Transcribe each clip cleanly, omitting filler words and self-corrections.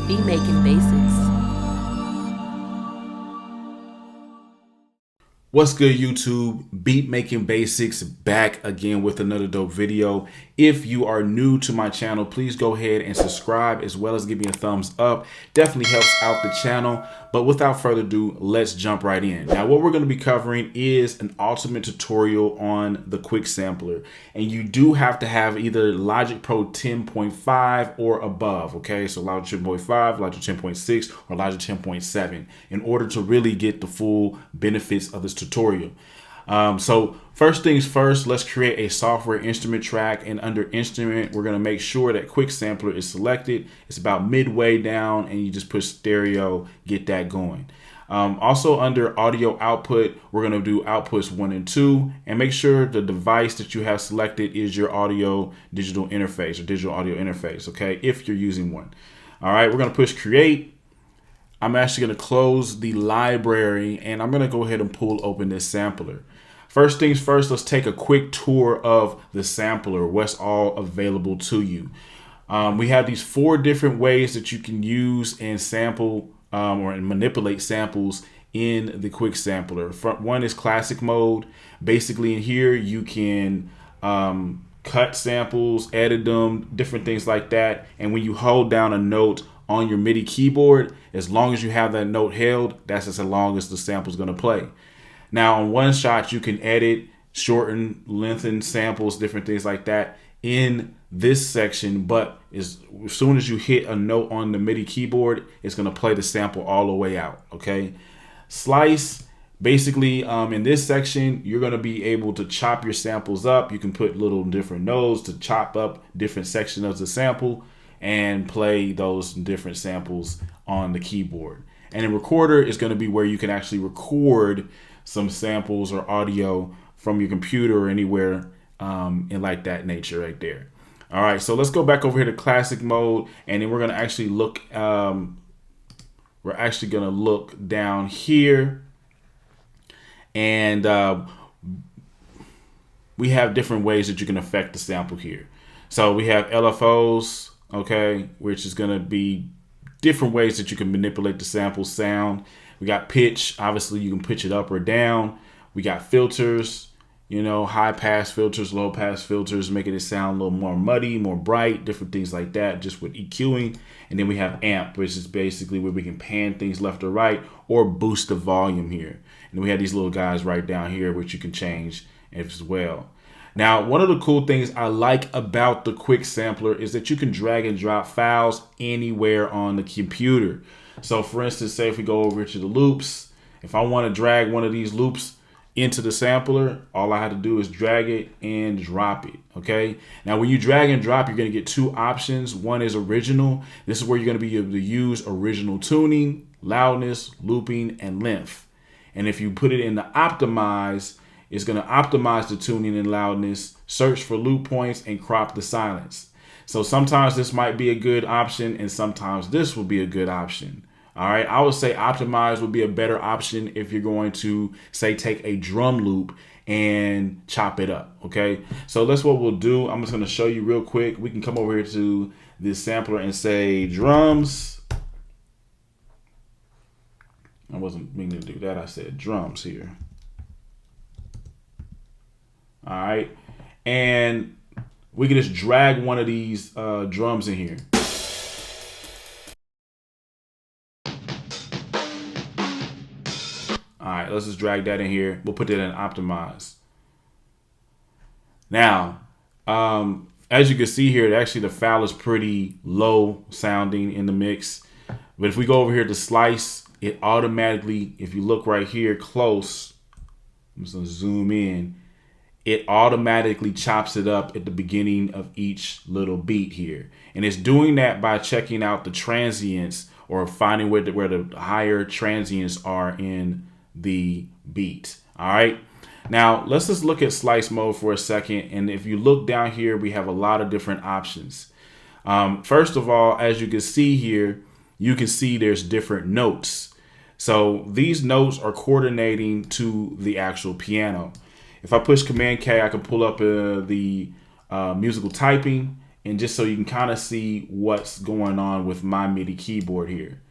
Beat Making Basics. What's good, YouTube? Beat Making Basics back again with another dope video. If you are new to my channel, please go ahead and subscribe as well as give me a thumbs up. Definitely helps out the channel. But without further ado, let's jump right in. Now, what we're going to be covering is an ultimate tutorial on the Quick Sampler. And you do have to have either Logic Pro 10.5 or above, okay? So Logic 10.5, Logic 10.6, or Logic 10.7 in order to really get the full benefits of this tutorial. So first things first, let's create a software instrument track, and under instrument, we're going to make sure that Quick Sampler is selected. It's about midway down, and you just push stereo, get that going. Also under audio output, we're going to do outputs 1 and 2, and make sure the device that you have selected is your audio digital interface or digital audio interface, okay, if you're using one. All right, we're going to push create. I'm actually going to close the library, and I'm going to go ahead and pull open this sampler. First things first, let's take a quick tour of the sampler, what's all available to you. We have these 4 different ways that you can use and sample or manipulate samples in the Quick Sampler. One is classic mode. Basically in here you can cut samples, edit them, different things like that. And when you hold down a note on your MIDI keyboard, as long as you have that note held, that's as long as the sample is going to play. Now on one shot, you can edit, shorten, lengthen samples, different things like that in this section, but as soon as you hit a note on the MIDI keyboard, it's going to play the sample all the way out, okay? Slice, basically in this section, you're going to be able to chop your samples up. You can put little different nodes to chop up different sections of the sample and play those different samples on the keyboard. And then recorder is going to be where you can actually record some samples or audio from your computer or anywhere in like that nature right there. All right, so let's go back over here to classic mode, and then we're going to actually look. We're actually going to look down here, and we have different ways that you can affect the sample here. So we have LFOs, okay, which is going to be different ways that you can manipulate the sample sound. We got pitch, obviously you can pitch it up or down. We got filters, you know, high pass filters, low pass filters, making it sound a little more muddy, more bright, different things like that, just with EQing. And then we have amp, which is basically where we can pan things left or right or boost the volume here. And then we have these little guys right down here, which you can change as well. Now, one of the cool things I like about the Quick Sampler is that you can drag and drop files anywhere on the computer. So for instance, say if we go over to the loops, if I want to drag one of these loops into the sampler, all I have to do is drag it and drop it, okay? Now, when you drag and drop, you're going to get 2 options. One is original. This is where you're going to be able to use original tuning, loudness, looping, and length. And if you put it in the optimize, it's going to optimize the tuning and loudness, search for loop points, and crop the silence. So sometimes this might be a good option, and sometimes this will be a good option. All right, I would say optimize would be a better option if you're going to, say, take a drum loop and chop it up, okay? So that's what we'll do. I'm just going to show you real quick. We can come over here to this sampler and say drums. I wasn't meaning to do that. I said drums here. All right, and we can just drag one of these drums in here. All right, let's just drag that in here. We'll put that in optimize. Now, as you can see here, actually the file is pretty low sounding in the mix. But if we go over here to slice, it automatically, if you look right here close, I'm just gonna zoom in, it automatically chops it up at the beginning of each little beat here. And it's doing that by checking out the transients or finding where the higher transients are in the beat. All right. Now let's just look at slice mode for a second. And if you look down here, we have a lot of different options. First of all, as you can see here, you can see there's different notes. So these notes are coordinating to the actual piano. If I push Command K, I can pull up the musical typing, and just so you can kind of see what's going on with my MIDI keyboard here.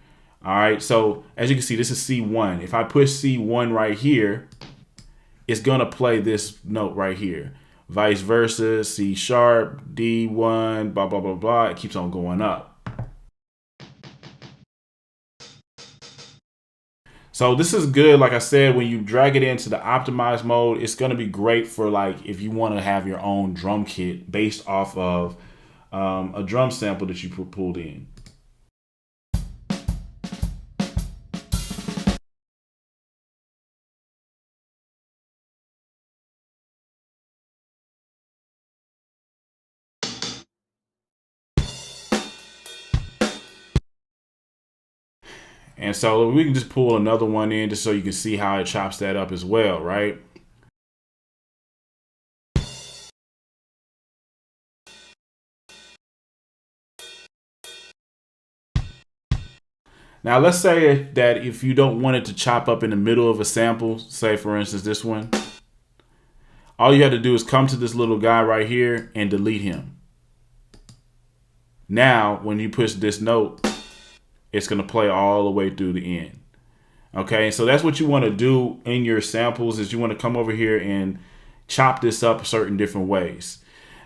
All right, so as you can see, this is C1. If I push C1 right here, it's gonna play this note right here. Vice versa, C sharp, D1, blah, blah, blah, blah. It keeps on going up. So this is good. Like I said, when you drag it into the optimized mode, it's going to be great for like if you want to have your own drum kit based off of a drum sample that you pulled in. And so we can just pull another one in just so you can see how it chops that up as well, right? Now let's say that if you don't want it to chop up in the middle of a sample, say for instance this one, all you have to do is come to this little guy right here and delete him. Now when you push this note, it's going to play all the way through the end. Okay, so that's what you want to do in your samples is you want to come over here and chop this up certain different ways.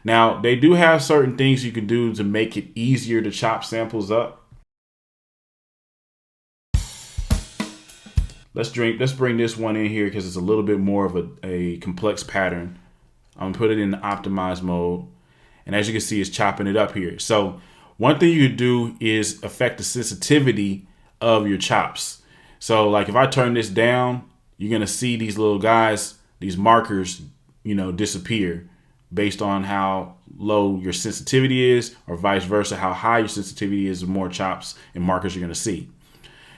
Now, they do have certain things you can do to make it easier to chop samples up. Let's bring this one in here because it's a little bit more of a complex pattern. I'm gonna put it in the optimized mode. And as you can see, it's chopping it up here. So one thing you could do is affect the sensitivity of your chops. So like if I turn this down, you're gonna see these little guys, these markers, disappear based on how low your sensitivity is, or vice versa, how high your sensitivity is, the more chops and markers you're gonna see.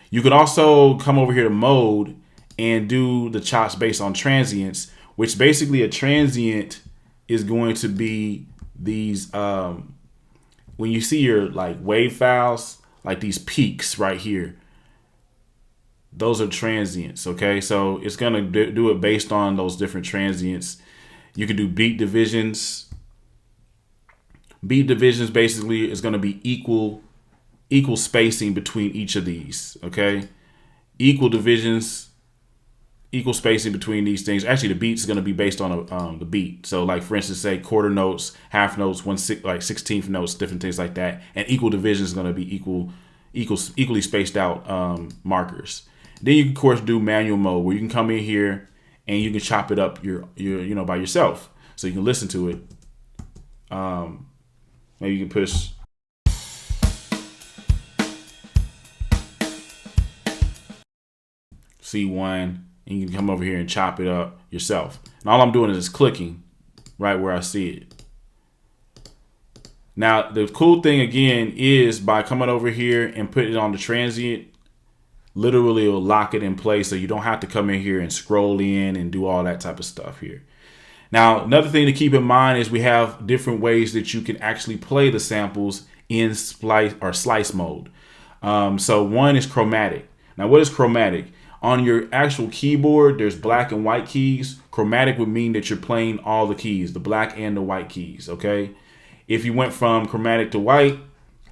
You could also come over here to mode and do the chops based on transients, which basically a transient is going to be these, when you see your like wave files, like these peaks right here, those are transients, okay? So it's gonna do it based on those different transients. You can do beat divisions. Beat divisions basically is gonna be equal spacing between each of these, okay? Equal divisions, equal spacing between these things. Actually, the beats is going to be based on the beat. So like for instance, say quarter notes, half notes, like 16th notes, different things like that. And equal division is going to be equally spaced out markers. Then you can of course do manual mode where you can come in here and you can chop it up your by yourself. So you can listen to it. Maybe you can push C1, and you can come over here and chop it up yourself. And all I'm doing is clicking right where I see it. Now, the cool thing again is by coming over here and putting it on the transient, literally it will lock it in place so you don't have to come in here and scroll in and do all that type of stuff here. Now, another thing to keep in mind is we have different ways that you can actually play the samples in slice mode. So one is chromatic. Now, what is chromatic? On your actual keyboard, there's black and white keys. Chromatic would mean that you're playing all the keys, the black and the white keys, okay? If you went from chromatic to white,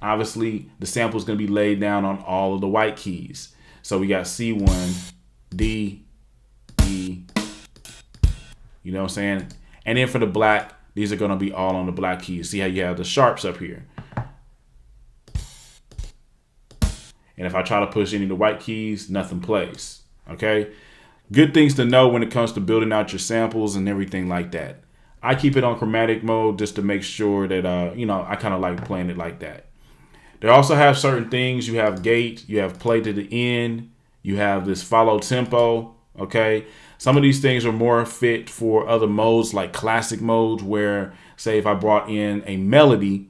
obviously the sample is going to be laid down on all of the white keys. So we got C1, D, E, you know what I'm saying? And then for the black, these are going to be all on the black keys. See how you have the sharps up here. And if I try to push any of the white keys, nothing plays, okay? Good things to know when it comes to building out your samples and everything like that. I keep it on chromatic mode just to make sure that, I kind of like playing it like that. They also have certain things. You have gate, you have play to the end, you have this follow tempo, okay? Some of these things are more fit for other modes like classic modes where, say if I brought in a melody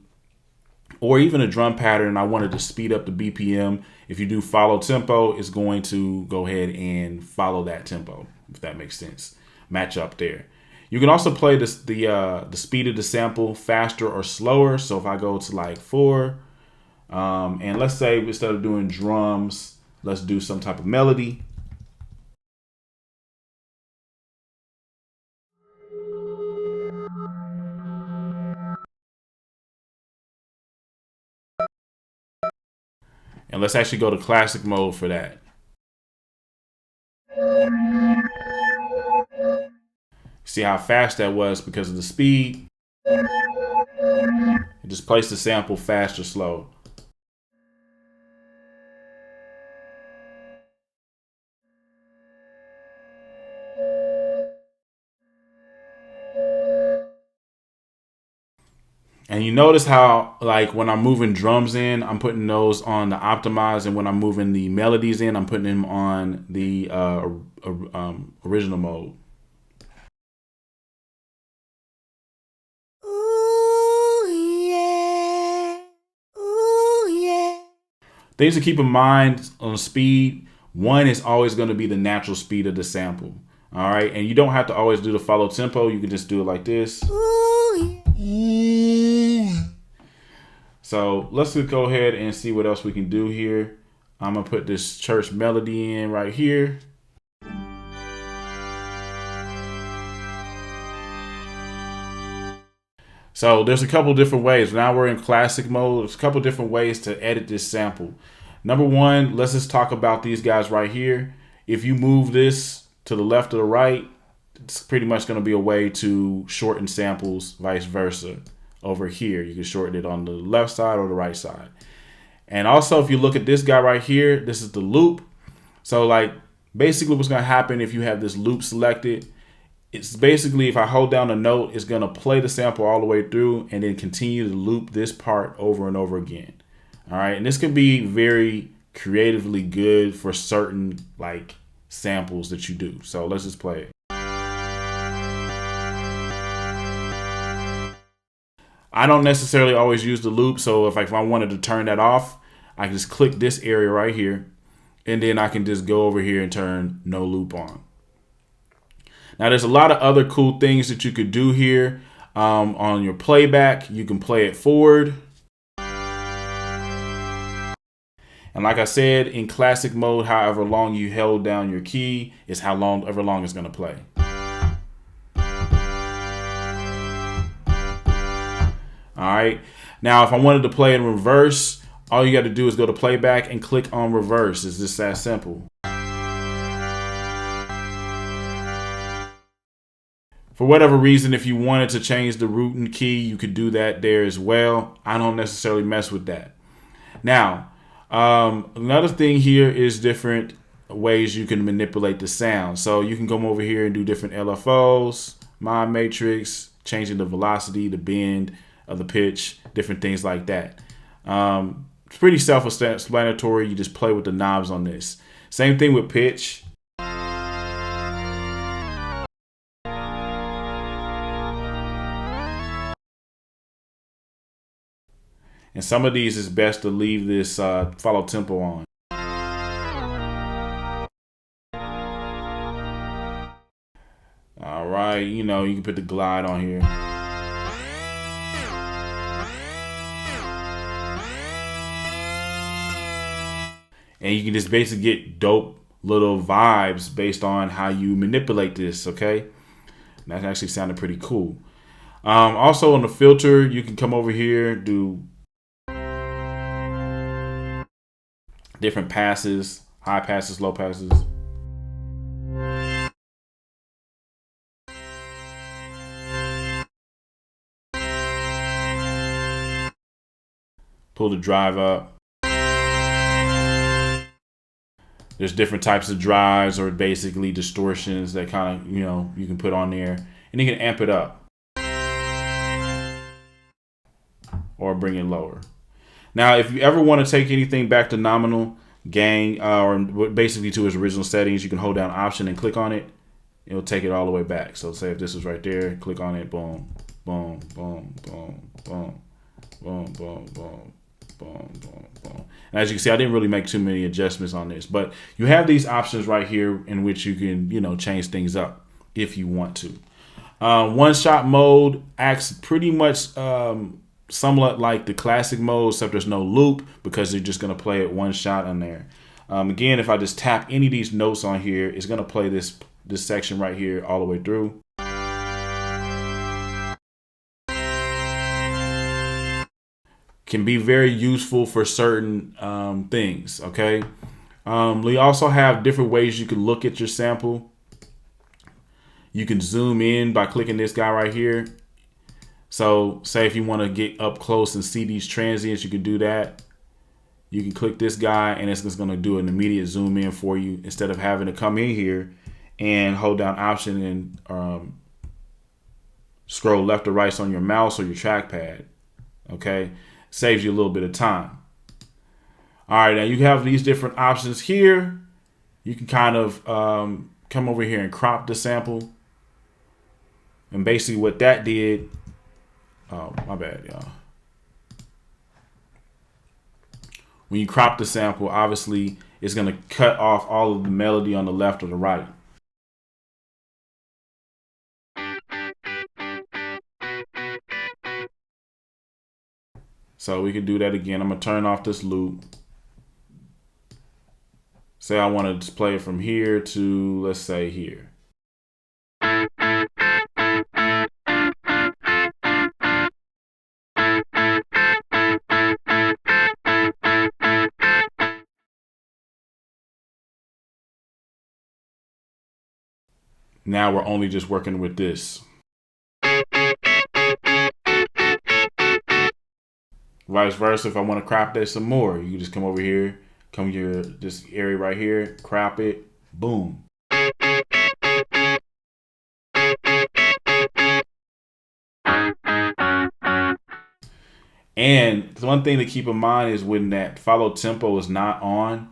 or even a drum pattern, I wanted to speed up the BPM. If you do follow tempo, it's going to go ahead and follow that tempo, if that makes sense. Match up there. You can also play the speed of the sample faster or slower. So if I go to like 4, and let's say instead of doing drums, let's do some type of melody. And let's actually go to classic mode for that. See how fast that was because of the speed. It just plays the sample fast or slow. And you notice how, like, when I'm moving drums in, I'm putting those on the optimize, and when I'm moving the melodies in, I'm putting them on the original mode. Ooh, yeah. Ooh, yeah. Things to keep in mind on speed. One is always going to be the natural speed of the sample. All right. And you don't have to always do the follow tempo. You can just do it like this. Ooh, yeah. So let's just go ahead and see what else we can do here. I'm going to put this church melody in right here. So there's a couple different ways. Now we're in classic mode. There's a couple different ways to edit this sample. Number one, let's just talk about these guys right here. If you move this to the left or the right, it's pretty much going to be a way to shorten samples, vice versa. Over here, you can shorten it on the left side or the right side. And also, if you look at this guy right here, this is the loop. So like basically what's going to happen if you have this loop selected, it's basically if I hold down a note, it's going to play the sample all the way through and then continue to loop this part over and over again. All right. And this can be very creatively good for certain like samples that you do. So let's just play it. I don't necessarily always use the loop. So if I wanted to turn that off, I can just click this area right here. And then I can just go over here and turn no loop on. Now, there's a lot of other cool things that you could do here on your playback. You can play it forward. And like I said, in classic mode, however long you held down your key is however long it's going to play. All right. Now, if I wanted to play in reverse, all you got to do is go to playback and click on reverse. It's just that simple. For whatever reason, if you wanted to change the root key, you could do that there as well. I don't necessarily mess with that. Now, another thing here is different ways you can manipulate the sound. So you can come over here and do different LFOs, mod matrix, changing the velocity, the bend of the pitch, different things like that. It's pretty self-explanatory. You just play with the knobs on this. Same thing with pitch. And some of these is best to leave this follow tempo on. All right, you know, you can put the glide on here. And you can just basically get dope little vibes based on how you manipulate this, okay? That actually sounded pretty cool. Also on the filter, you can come over here, do different passes, high passes, low passes. Pull the drive up. There's different types of drives or basically distortions that kind of, you know, you can put on there and you can amp it up or bring it lower. Now, if you ever want to take anything back to nominal gain or basically to its original settings, you can hold down Option and click on it. It'll take it all the way back. So say if this was right there, click on it, boom, boom, boom, boom, boom, boom, boom, boom, boom, boom, boom. And as you can see, I didn't really make too many adjustments on this, but you have these options right here in which you can, you know, change things up if you want to. One-shot mode acts pretty much somewhat like the classic mode, except there's no loop because you're just going to play it one shot on there. Again, if I just tap any of these notes on here, it's going to play this section right here all the way through. can be very useful for certain things. Okay. We also have different ways you can look at your sample. You can zoom in by clicking this guy right here. So say if you want to get up close and see these transients, you can do that. You can click this guy and it's just going to do an immediate zoom in for you instead of having to come in here and hold down Option and scroll left or right on your mouse or your trackpad. Okay, saves you a little bit of time. All right, now you have these different options here. You can kind of come over here and crop the sample. And basically what that did, oh, my bad, y'all. When you crop the sample, obviously it's going to cut off all of the melody on the left or the right. So we can do that again. I'm going to turn off this loop. Say I want to play it from here to, let's say, here. Now we're only just working with this. Vice versa, if I want to crop that some more, you can just come over here, come here, this area right here, crop it, boom. And the one thing to keep in mind is when that follow tempo is not on,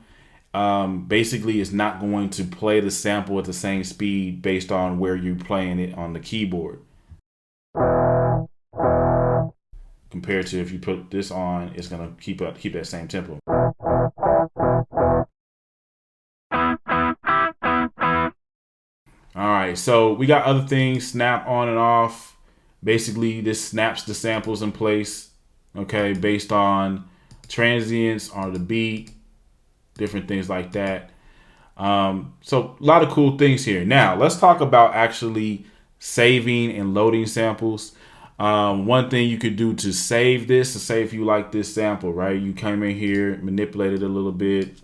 basically it's not going to play the sample at the same speed based on where you're playing it on the keyboard. Compared to if you put this on, it's gonna keep that same tempo. All right, so we got other things, snap on and off. Basically, this snaps the samples in place, okay, based on transients or the beat, different things like that. So a lot of cool things here. Now, let's talk about actually saving and loading samples. One thing you could do to save this, to say if you like this sample, right? You come in here, manipulate it a little bit.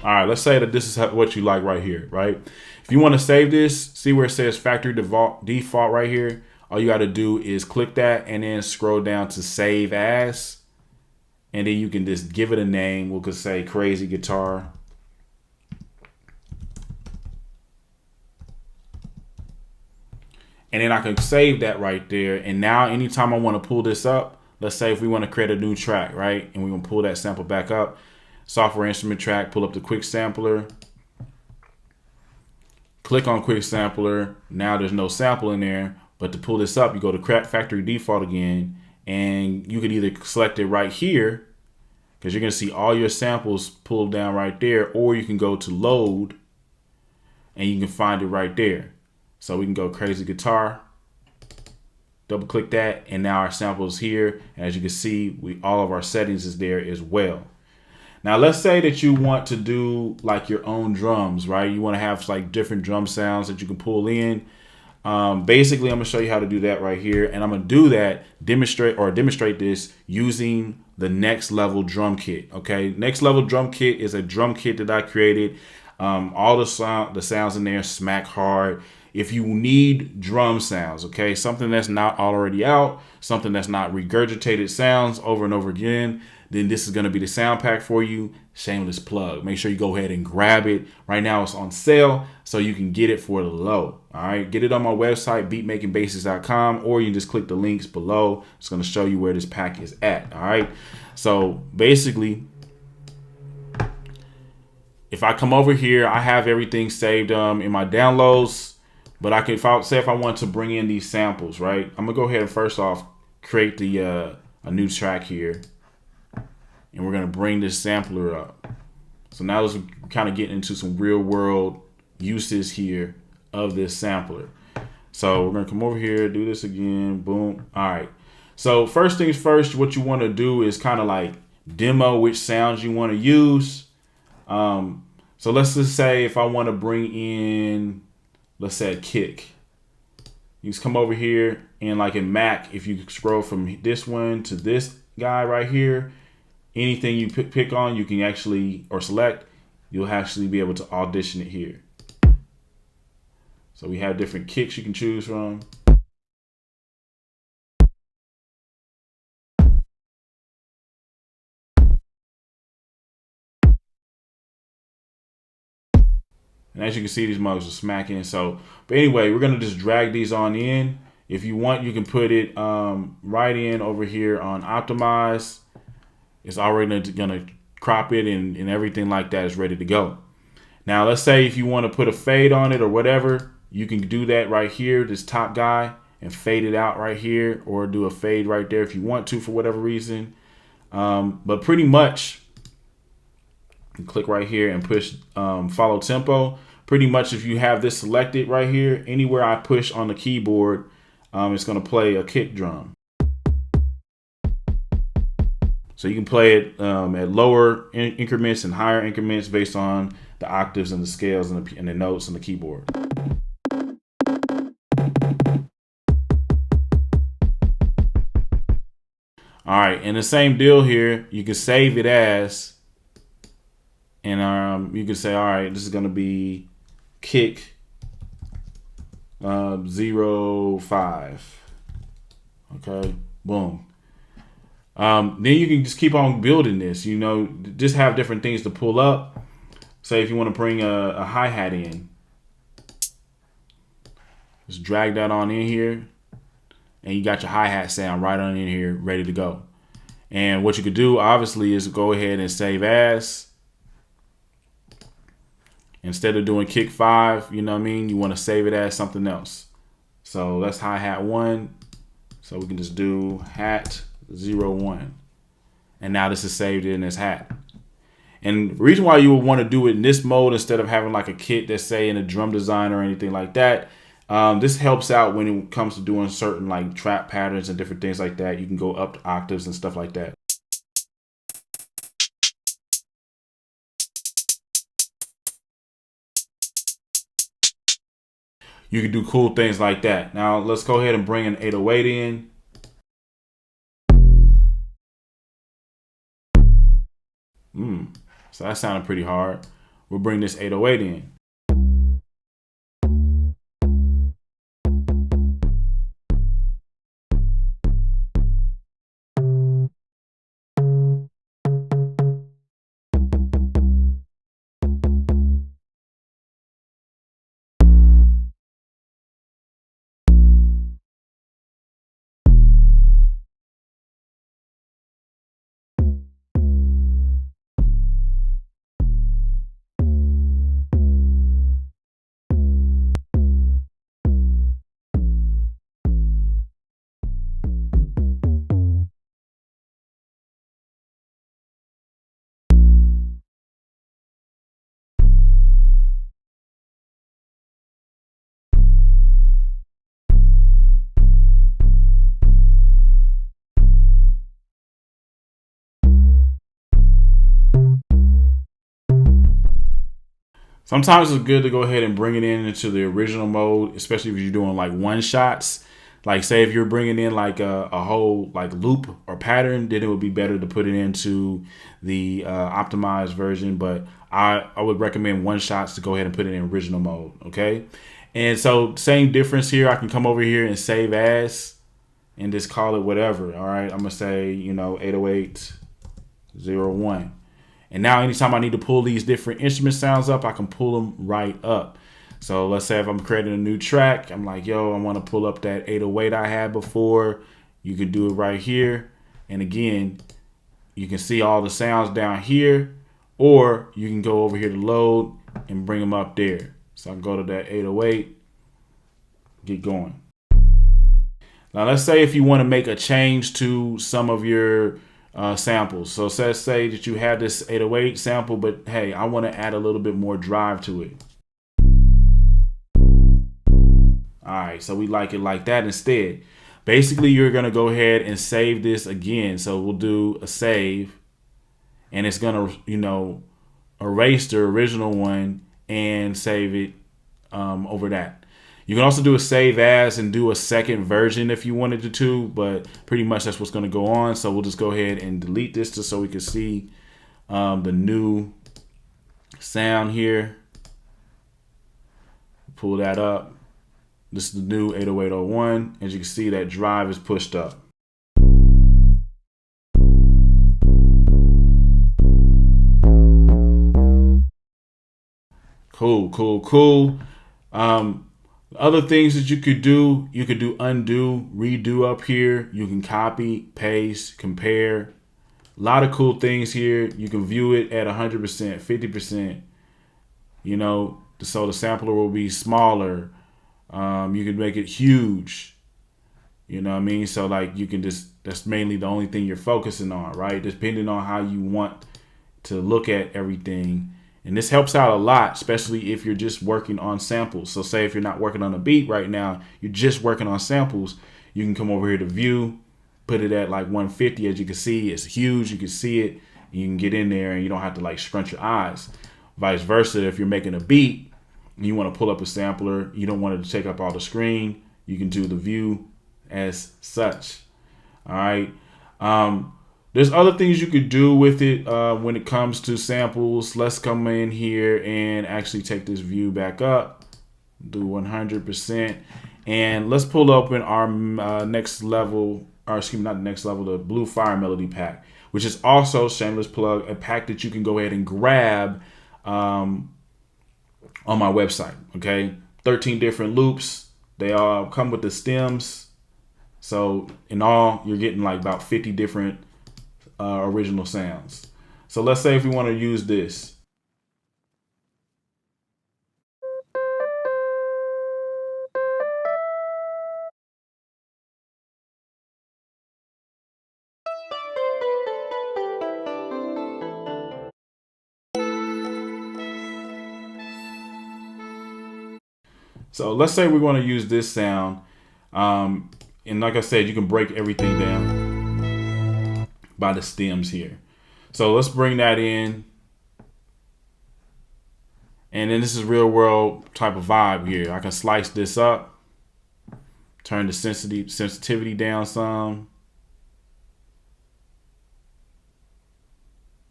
All right, let's say that this is what you like right here, right? If you want to save this, see where it says factory default right here. All you got to do is click that and then scroll down to save as. And then you can just give it a name. We could say Crazy Guitar. And then I can save that right there. And now anytime I want to pull this up, let's say if we want to create a new track, right? And we want to pull that sample back up. Software instrument track, pull up the quick sampler. Click on quick sampler. Now there's no sample in there. But to pull this up, you go to factory default again, and you can either select it right here, because you're going to see all your samples pulled down right there, or you can go to load, and you can find it right there. So we can go Crazy Guitar, double click that, and now our sample is here. And as you can see, all of our settings is there as well. Now let's say that you want to do like your own drums, right? You want to have like different drum sounds that you can pull in. Basically, I'm gonna show you how to do that right here, and I'm gonna do that, demonstrate this using the Next Level Drum Kit. Okay, Next Level Drum Kit is a drum kit that I created. All the sounds in there smack hard. If you need drum sounds, okay, something that's not already out, something that's not regurgitated sounds over and over again, then this is going to be the sound pack for you. Shameless plug. Make sure you go ahead and grab it. Right now it's on sale, so you can get it for the low. All right, get it on my website, beatmakingbasics.com, or you can just click the links below. It's going to show you where this pack is at. All right, so basically, if I come over here, I have everything saved in my downloads, but I can, if I want to bring in these samples, right, I'm gonna go ahead and first off create the a new track here. And we're going to bring this sampler up. So now let's kind of get into some real world uses here of this sampler. So we're going to come over here, do this again. Boom. All right. So first things first, what you want to do is kind of like demo which sounds you want to use. So let's just say if I want to bring in, let's say a kick. You just come over here and like in Mac, if you scroll from this one to this guy right here, anything you pick on, you can actually, or select, you'll actually be able to audition it here. So we have different kicks you can choose from. And as you can see, these mugs are smacking. So, but anyway, we're going to just drag these on in. If you want, you can put it right in over here on optimize. It's already going to crop it and everything like that is ready to go. Now, let's say if you want to put a fade on it or whatever, you can do that right here, this top guy, and fade it out right here, or do a fade right there if you want to for whatever reason. But pretty much, you click right here and push follow tempo. Pretty much if you have this selected right here, anywhere I push on the keyboard, it's going to play a kick drum. So you can play it at lower increments and higher increments based on the octaves and the scales and the notes on the keyboard. All right, and the same deal here, you can save it as, and you can say, all right, this is going to be kick 05. Okay, boom. Then you can just keep on building this, you know, just have different things to pull up. Say if you want to bring a hi-hat in, just drag that on in here, and you got your hi-hat sound right on in here ready to go. And what you could do obviously is go ahead and save as. Instead of doing kick 5, you know what I mean, you want to save it as something else. So that's hi-hat 1. So we can just do hat 01. And now this is saved in as hat. And the reason why you would want to do it in this mode instead of having like a kit that's say in a drum design or anything like that, this helps out when it comes to doing certain like trap patterns and different things like that. You can go up to octaves and stuff like that. You can do cool things like that. Now let's go ahead and bring an 808 in. So that sounded pretty hard. We'll bring this 808 in. Sometimes it's good to go ahead and bring it in into the original mode, especially if you're doing like one shots. Like say if you're bringing in like a whole like loop or pattern, then it would be better to put it into the optimized version. But I would recommend one shots to go ahead and put it in original mode. Okay. And so same difference here. I can come over here and save as and just call it whatever. All right. I'm going to say, you know, 808.01. And now anytime I need to pull these different instrument sounds up, I can pull them right up. So let's say if I'm creating a new track, I'm like, yo, I want to pull up that 808 I had before. You can do it right here. And again, you can see all the sounds down here, or you can go over here to load and bring them up there. So I can go to that 808, get going. Now let's say if you want to make a change to some of your samples. So let's say that you have this 808 sample, but hey, I want to add a little bit more drive to it. All right, so we like it like that instead. Basically, you're going to go ahead and save this again. So we'll do a save, and it's going to, erase the original one and save it over that. You can also do a save as and do a second version if you wanted to, but pretty much that's what's going to go on. So we'll just go ahead and delete this just so we can see the new sound here. Pull that up. This is the new 80801. As you can see, that drive is pushed up. Cool. Other things that you could do undo, redo up here. You can copy, paste, compare. A lot of cool things here. You can view it at 100%, 50%. So the sampler will be smaller. You can make it huge. You know what I mean? So like you can that's mainly the only thing you're focusing on, right? Depending on how you want to look at everything. And this helps out a lot, especially if you're just working on samples. So say if you're not working on a beat right now, you're just working on samples, you can come over here to view, put it at like 150. As you can see, it's huge. You can see it. You can get in there and you don't have to like scrunch your eyes. Vice versa, if you're making a beat and you want to pull up a sampler, you don't want it to take up all the screen, you can do the view as such. All right. There's other things you could do with it when it comes to samples. Let's come in here and actually take this view back up. Do 100%. And let's pull up in our next level, or excuse me, not the next level, the Blue Fire Melody pack, which is also, shameless plug, a pack that you can go ahead and grab on my website. Okay, 13 different loops. They all come with the stems. So in all, you're getting like about 50 different original sounds. So let's say if we want to use this. So let's say we want to use this sound. And like I said, you can break everything down by the stems here. So let's bring that in. And then this is real world type of vibe here. I can slice this up, turn the sensitivity down some.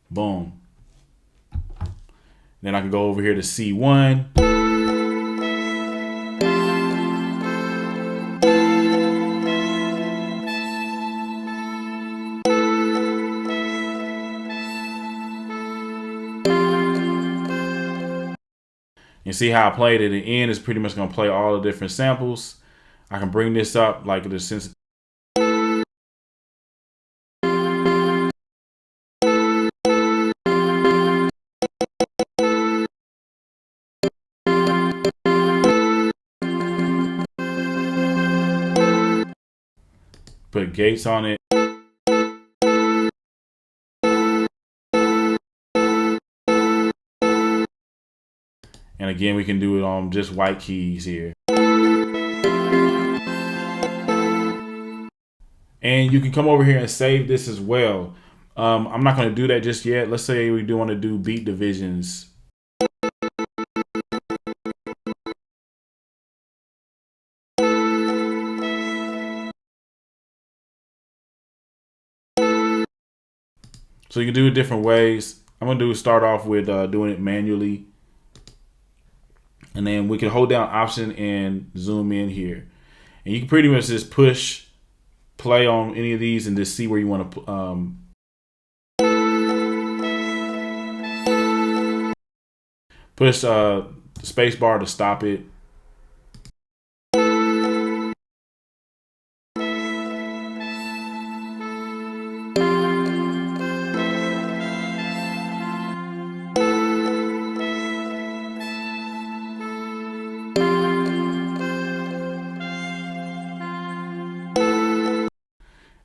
Boom. Then I can go over here to C1. You see how I played at the end is pretty much going to play all the different samples. I can bring this up like the sensitivity. Put gates on it. And again, we can do it on just white keys here. And you can come over here and save this as well. I'm not going to do that just yet. Let's say we do want to do beat divisions. So you can do it different ways. I'm going to start off with doing it manually. And then we can hold down Option and zoom in here. And you can pretty much just push play on any of these and just see where you want to push the space bar to stop it.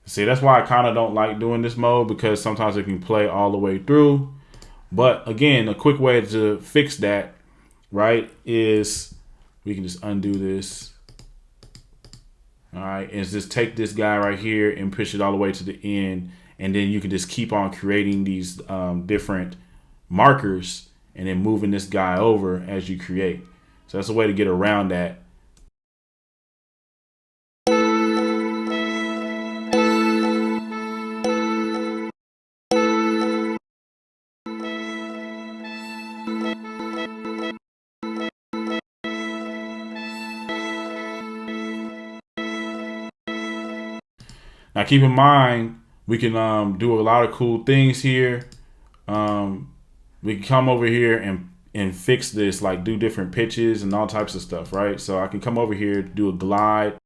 See, that's why I kind of don't like doing this mode, because sometimes it can play all the way through. But again, a quick way to fix that, right, is we can just undo this. All right, is just take this guy right here and push it all the way to the end, and then you can just keep on creating these different markers and then moving this guy over as you create. So that's a way to get around that. Now keep in mind, we can do a lot of cool things here. We can come over here and fix this, like do different pitches and all types of stuff, right? So I can come over here, do a glide.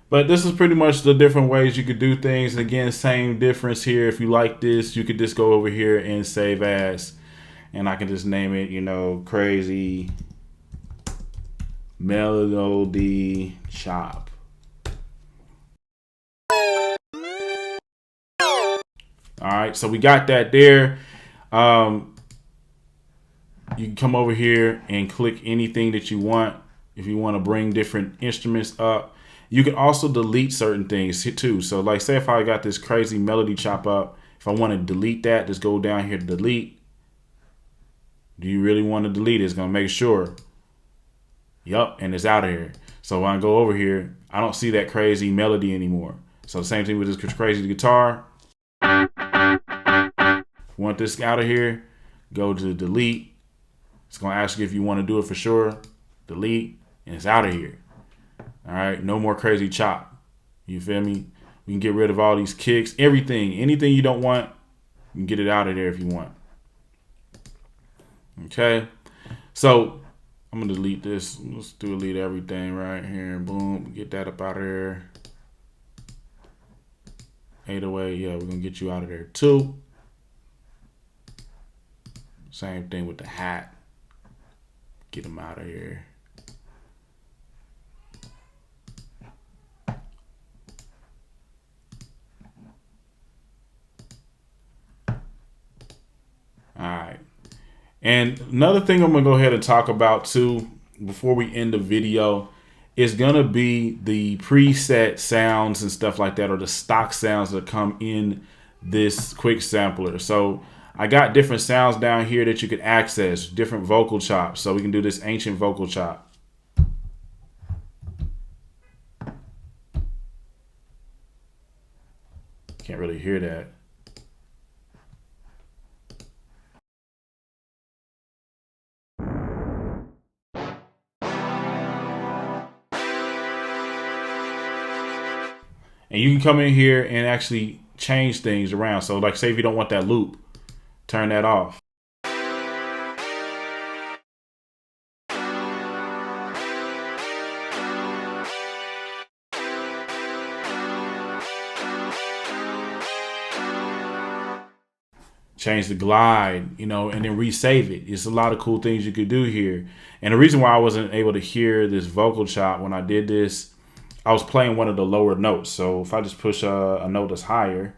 But this is pretty much the different ways you could do things. And again, same difference here. If you like this, you could just go over here and save as, and I can just name it, you know, Crazy Melody Chop. All right, so we got that there. You can come over here and click anything that you want. If you want to bring different instruments up, you can also delete certain things too. So like say if I got this Crazy Melody Chop up, if I want to delete that, just go down here to delete. Do you really want to delete it? It's going to make sure. Yup, and it's out of here. So when I go over here, I don't see that crazy melody anymore. So the same thing with this crazy guitar. Want this out of here, go to delete. It's going to ask you if you want to do it for sure. Delete, and it's out of here. All right, no more crazy chop. You feel me? We can get rid of all these kicks, everything. Anything you don't want, you can get it out of there if you want. Okay, so I'm going to delete this. Let's delete everything right here. Boom, get that up out of there. 808, yeah, we're going to get you out of there too. Same thing with the hat. Get them out of here. All right. And another thing I'm going to go ahead and talk about too before we end the video is going to be the preset sounds and stuff like that, or the stock sounds that come in this quick sampler. So I got different sounds down here that you could access, different vocal chops. So we can do this ancient vocal chop. Can't really hear that. And you can come in here and actually change things around. So like say if you don't want that loop, turn that off. Change the glide, you know, and then resave it. It's a lot of cool things you could do here. And the reason why I wasn't able to hear this vocal chop when I did this, I was playing one of the lower notes. So if I just push a note that's higher,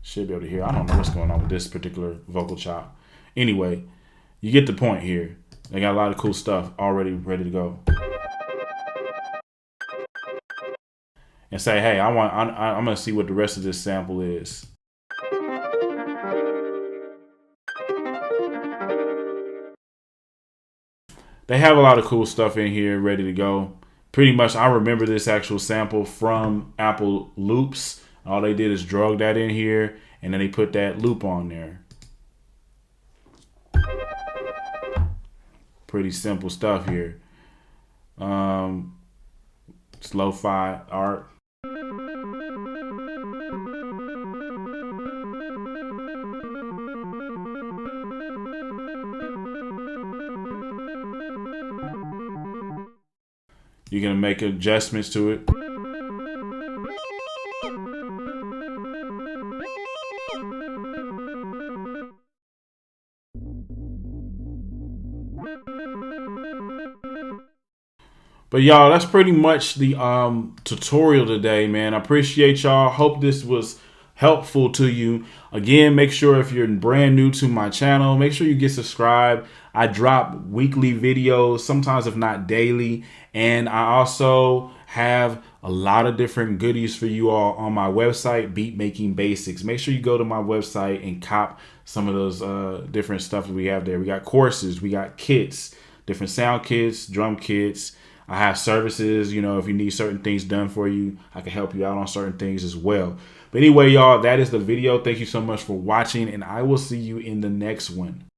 should be able to hear. I don't know what's going on with this particular vocal chop. Anyway, you get the point here. They got a lot of cool stuff already ready to go. And say, hey, I'm gonna see what the rest of this sample is. They have a lot of cool stuff in here ready to go. Pretty much, I remember this actual sample from Apple Loops. All they did is drug that in here, and then they put that loop on there. Pretty simple stuff here. It's lo-fi art. You're going to make adjustments to it. But y'all, that's pretty much the tutorial today, man. I appreciate y'all. Hope this was helpful to you. Again, make sure if you're brand new to my channel, make sure you get subscribed. I drop weekly videos, sometimes if not daily. And I also have a lot of different goodies for you all on my website, Beat Making Basics. Make sure you go to my website and cop some of those different stuff that we have there. We got courses, we got kits, different sound kits, drum kits. I have services, you know, if you need certain things done for you, I can help you out on certain things as well. But anyway, y'all, that is the video. Thank you so much for watching, and I will see you in the next one.